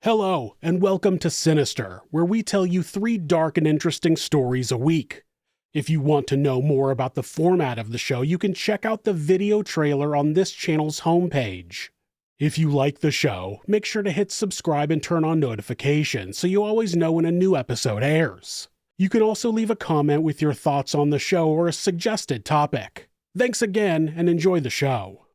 Hello, and welcome to Sinister, where we tell you 3 dark and interesting stories a week. If you want to know more about the format of the show, you can check out the video trailer on this channel's homepage. If you like the show, make sure to hit subscribe and turn on notifications so you always know when a new episode airs. You can also leave a comment with your thoughts on the show or a suggested topic. Thanks again, and enjoy the show.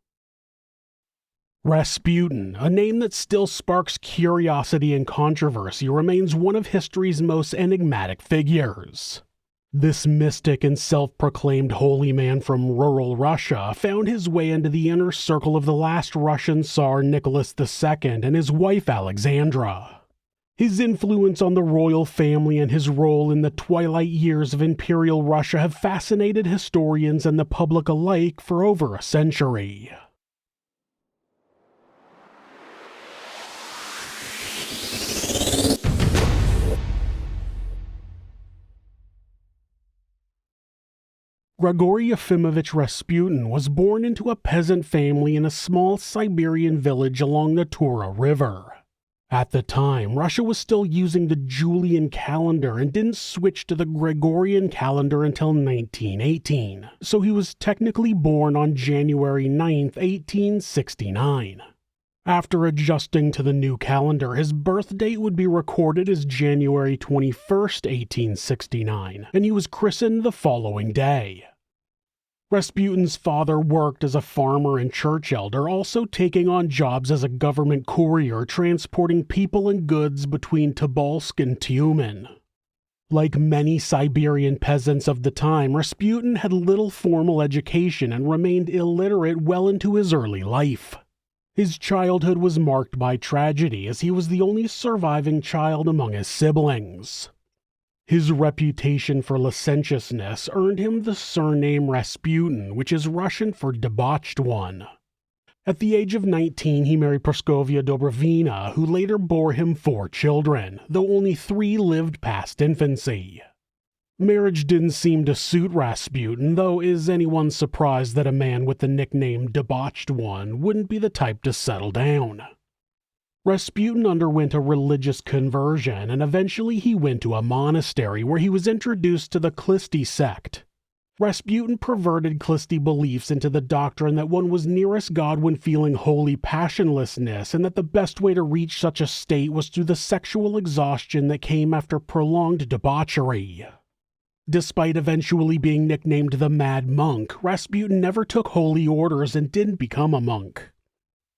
Rasputin, a name that still sparks curiosity and controversy, remains one of history's most enigmatic figures. This mystic and self-proclaimed holy man from rural Russia found his way into the inner circle of the last Russian Tsar Nicholas II and his wife Alexandra. His influence on the royal family and his role in the twilight years of Imperial Russia have fascinated historians and the public alike for over a century. Grigory Yefimovich Rasputin was born into a peasant family in a small Siberian village along the Tura River. At the time, Russia was still using the Julian calendar and didn't switch to the Gregorian calendar until 1918, so he was technically born on January 9, 1869. After adjusting to the new calendar, his birth date would be recorded as January 21, 1869, and he was christened the following day. Rasputin's father worked as a farmer and church elder, also taking on jobs as a government courier transporting people and goods between Tobolsk and Tyumen. Like many Siberian peasants of the time, Rasputin had little formal education and remained illiterate well into his early life. His childhood was marked by tragedy, as he was the only surviving child among his siblings. His reputation for licentiousness earned him the surname Rasputin, which is Russian for debauched one. At the age of 19, he married Praskovia Dobrovina, who later bore him 4 children, though only 3 lived past infancy. Marriage didn't seem to suit Rasputin, though is anyone surprised that a man with the nickname Debauched One wouldn't be the type to settle down? Rasputin underwent a religious conversion, and eventually he went to a monastery where he was introduced to the Klisti sect. Rasputin perverted Klisti beliefs into the doctrine that one was nearest God when feeling holy passionlessness, and that the best way to reach such a state was through the sexual exhaustion that came after prolonged debauchery. Despite eventually being nicknamed the Mad Monk, Rasputin never took holy orders and didn't become a monk.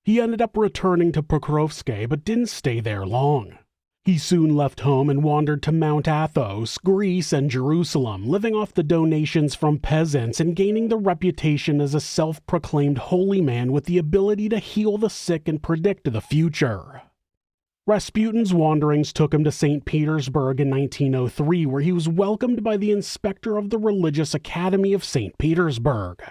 He ended up returning to Pokrovsk, but didn't stay there long. He soon left home and wandered to Mount Athos, Greece, and Jerusalem, living off the donations from peasants and gaining the reputation as a self-proclaimed holy man with the ability to heal the sick and predict the future. Rasputin's wanderings took him to St. Petersburg in 1903, where he was welcomed by the inspector of the Religious Academy of St. Petersburg.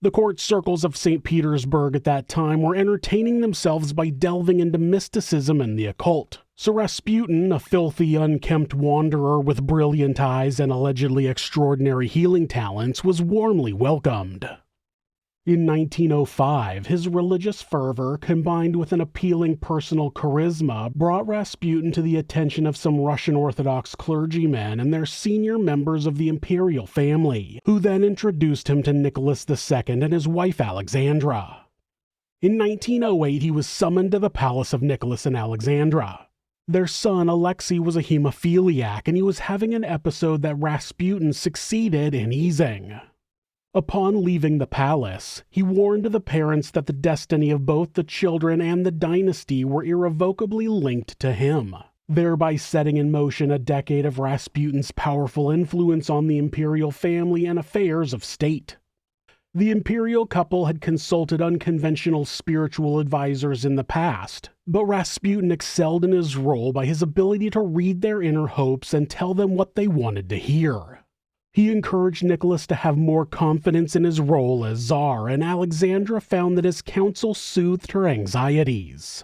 The court circles of St. Petersburg at that time were entertaining themselves by delving into mysticism and the occult, so Rasputin, a filthy, unkempt wanderer with brilliant eyes and allegedly extraordinary healing talents, was warmly welcomed. In 1905, his religious fervor, combined with an appealing personal charisma, brought Rasputin to the attention of some Russian Orthodox clergymen and their senior members of the imperial family, who then introduced him to Nicholas II and his wife Alexandra. In 1908, he was summoned to the palace of Nicholas and Alexandra. Their son Alexei was a hemophiliac, and he was having an episode that Rasputin succeeded in easing. Upon leaving the palace, he warned the parents that the destiny of both the children and the dynasty were irrevocably linked to him, thereby setting in motion a decade of Rasputin's powerful influence on the imperial family and affairs of state. The imperial couple had consulted unconventional spiritual advisors in the past, but Rasputin excelled in his role by his ability to read their inner hopes and tell them what they wanted to hear. He encouraged Nicholas to have more confidence in his role as Tsar, and Alexandra found that his counsel soothed her anxieties.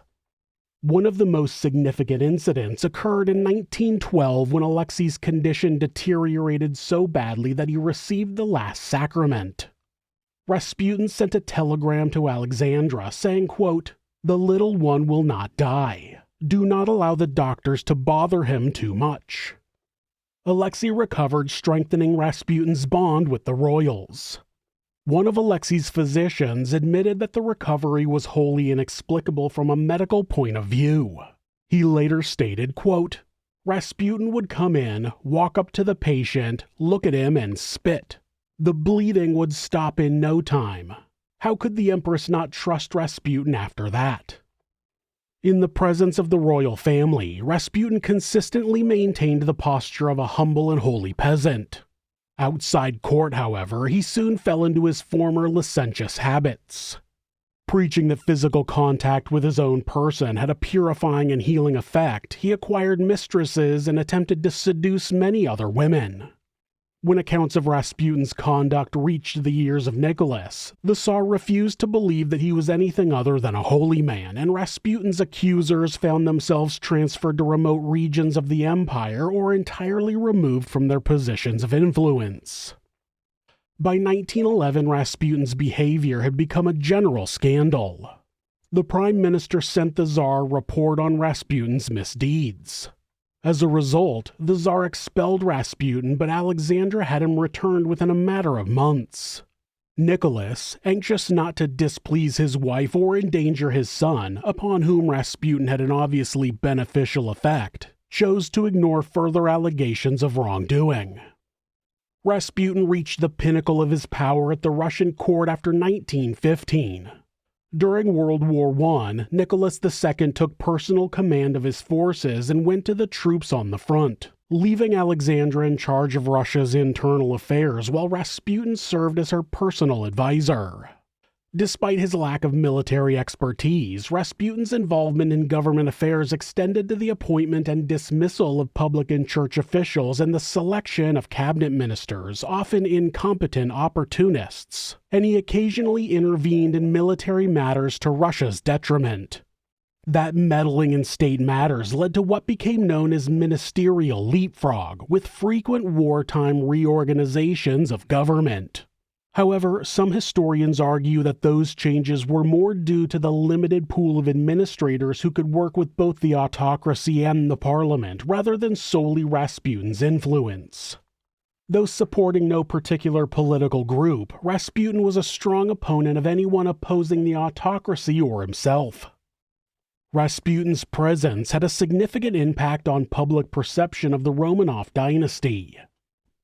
One of the most significant incidents occurred in 1912 when Alexei's condition deteriorated so badly that he received the last sacrament. Rasputin sent a telegram to Alexandra saying, quote, "The little one will not die. Do not allow the doctors to bother him too much. Alexei recovered, strengthening Rasputin's bond with the royals. One of Alexei's physicians admitted that the recovery was wholly inexplicable from a medical point of view. He later stated, quote, "Rasputin would come in, walk up to the patient, look at him, and spit. The bleeding would stop in no time. How could the Empress not trust Rasputin after that?" In the presence of the royal family, Rasputin consistently maintained the posture of a humble and holy peasant. Outside court, however, he soon fell into his former licentious habits. Preaching that physical contact with his own person had a purifying and healing effect, he acquired mistresses and attempted to seduce many other women. When accounts of Rasputin's conduct reached the ears of Nicholas, the Tsar refused to believe that he was anything other than a holy man, and Rasputin's accusers found themselves transferred to remote regions of the empire or entirely removed from their positions of influence. By 1911, Rasputin's behavior had become a general scandal. The Prime Minister sent the Tsar a report on Rasputin's misdeeds. As a result, the Tsar expelled Rasputin, but Alexandra had him returned within a matter of months. Nicholas, anxious not to displease his wife or endanger his son, upon whom Rasputin had an obviously beneficial effect, chose to ignore further allegations of wrongdoing. Rasputin reached the pinnacle of his power at the Russian court after 1915. During World War I, Nicholas II took personal command of his forces and went to the troops on the front, leaving Alexandra in charge of Russia's internal affairs while Rasputin served as her personal advisor. Despite his lack of military expertise, Rasputin's involvement in government affairs extended to the appointment and dismissal of public and church officials and the selection of cabinet ministers, often incompetent opportunists, and he occasionally intervened in military matters to Russia's detriment. That meddling in state matters led to what became known as ministerial leapfrog, with frequent wartime reorganizations of government. However, some historians argue that those changes were more due to the limited pool of administrators who could work with both the autocracy and the parliament, rather than solely Rasputin's influence. Though supporting no particular political group, Rasputin was a strong opponent of anyone opposing the autocracy or himself. Rasputin's presence had a significant impact on public perception of the Romanov dynasty.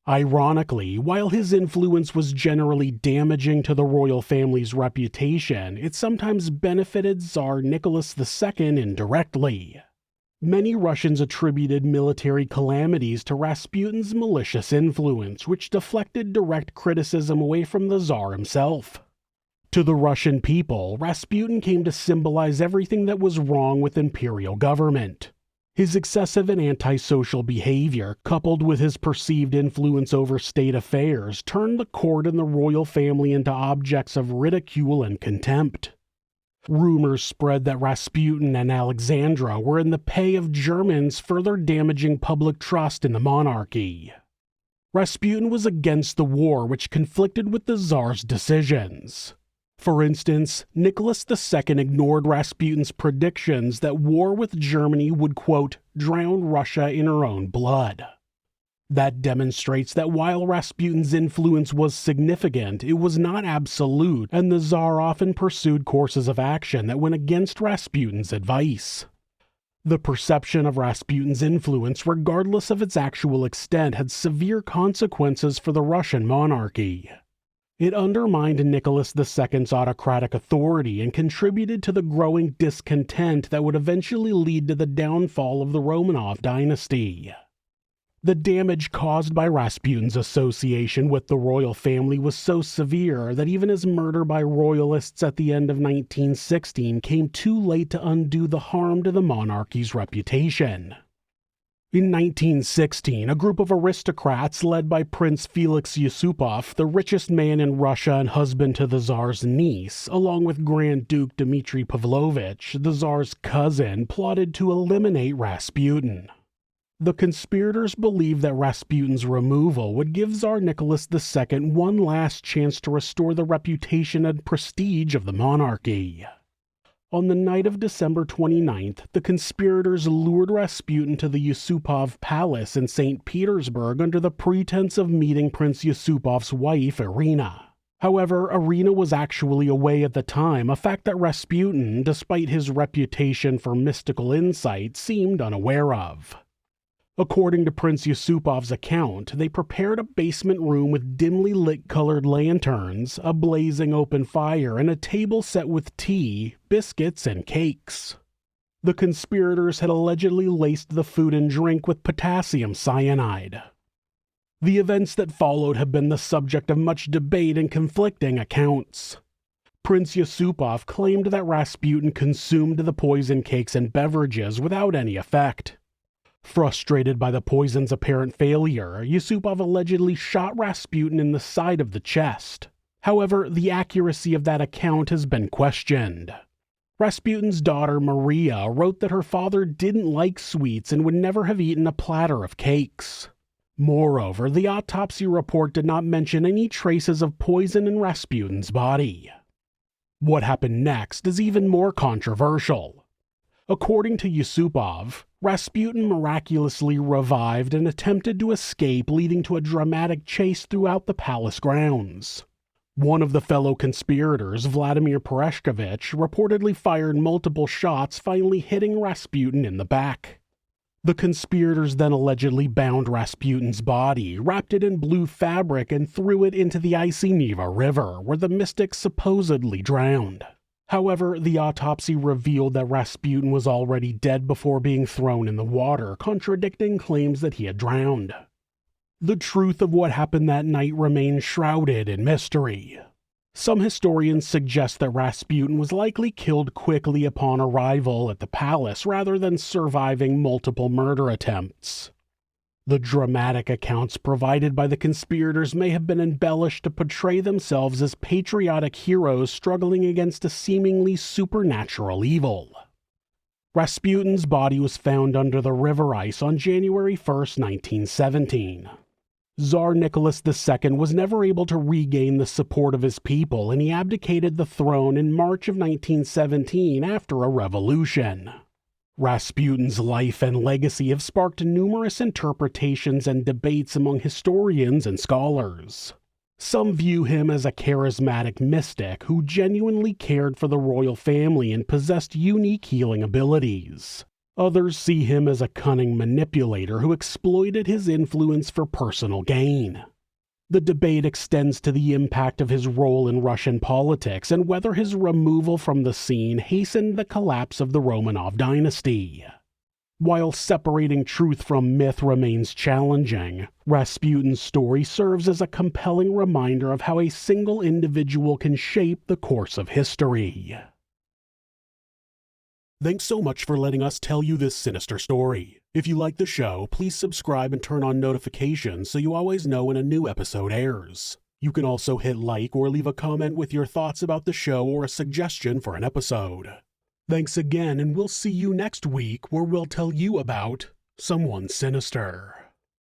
Ironically, while his influence was generally damaging to the royal family's reputation, it sometimes benefited Tsar Nicholas II indirectly. Many Russians attributed military calamities to Rasputin's malicious influence, which deflected direct criticism away from the Tsar himself. To the Russian people, Rasputin came to symbolize everything that was wrong with imperial government. His excessive and antisocial behavior, coupled with his perceived influence over state affairs, turned the court and the royal family into objects of ridicule and contempt. Rumors spread that Rasputin and Alexandra were in the pay of Germans, further damaging public trust in the monarchy. Rasputin was against the war, which conflicted with the Tsar's decisions. For instance, Nicholas II ignored Rasputin's predictions that war with Germany would, quote, drown Russia in her own blood. That demonstrates that while Rasputin's influence was significant, it was not absolute, and the Tsar often pursued courses of action that went against Rasputin's advice. The perception of Rasputin's influence, regardless of its actual extent, had severe consequences for the Russian monarchy. It undermined Nicholas II's autocratic authority and contributed to the growing discontent that would eventually lead to the downfall of the Romanov dynasty. The damage caused by Rasputin's association with the royal family was so severe that even his murder by royalists at the end of 1916 came too late to undo the harm to the monarchy's reputation. In 1916, a group of aristocrats led by Prince Felix Yusupov, the richest man in Russia and husband to the Tsar's niece, along with Grand Duke Dmitry Pavlovich, the Tsar's cousin, plotted to eliminate Rasputin. The conspirators believed that Rasputin's removal would give Tsar Nicholas II one last chance to restore the reputation and prestige of the monarchy. On the night of December 29th, the conspirators lured Rasputin to the Yusupov Palace in St. Petersburg under the pretense of meeting Prince Yusupov's wife, Irina. However, Irina was actually away at the time, a fact that Rasputin, despite his reputation for mystical insight, seemed unaware of. According to Prince Yusupov's account, they prepared a basement room with dimly lit colored lanterns, a blazing open fire, and a table set with tea, biscuits, and cakes. The conspirators had allegedly laced the food and drink with potassium cyanide. The events that followed have been the subject of much debate and conflicting accounts. Prince Yusupov claimed that Rasputin consumed the poison cakes and beverages without any effect. Frustrated by the poison's apparent failure, Yusupov allegedly shot Rasputin in the side of the chest. However, the accuracy of that account has been questioned. Rasputin's daughter Maria wrote that her father didn't like sweets and would never have eaten a platter of cakes. Moreover, the autopsy report did not mention any traces of poison in Rasputin's body. What happened next is even more controversial. According to Yusupov, Rasputin miraculously revived and attempted to escape, leading to a dramatic chase throughout the palace grounds. One of the fellow conspirators, Vladimir Pereshkovich, reportedly fired multiple shots, finally hitting Rasputin in the back. The conspirators then allegedly bound Rasputin's body, wrapped it in blue fabric, and threw it into the icy Neva River, where the mystic supposedly drowned. However, the autopsy revealed that Rasputin was already dead before being thrown in the water, contradicting claims that he had drowned. The truth of what happened that night remains shrouded in mystery. Some historians suggest that Rasputin was likely killed quickly upon arrival at the palace rather than surviving multiple murder attempts. The dramatic accounts provided by the conspirators may have been embellished to portray themselves as patriotic heroes struggling against a seemingly supernatural evil. Rasputin's body was found under the river ice on January 1, 1917. Tsar Nicholas II was never able to regain the support of his people, and he abdicated the throne in March of 1917 after a revolution. Rasputin's life and legacy have sparked numerous interpretations and debates among historians and scholars. Some view him as a charismatic mystic who genuinely cared for the royal family and possessed unique healing abilities. Others see him as a cunning manipulator who exploited his influence for personal gain. The debate extends to the impact of his role in Russian politics and whether his removal from the scene hastened the collapse of the Romanov dynasty. While separating truth from myth remains challenging, Rasputin's story serves as a compelling reminder of how a single individual can shape the course of history. Thanks so much for letting us tell you this sinister story. If you like the show, please subscribe and turn on notifications so you always know when a new episode airs. You can also hit like or leave a comment with your thoughts about the show or a suggestion for an episode. Thanks again, and we'll see you next week where we'll tell you about someone sinister.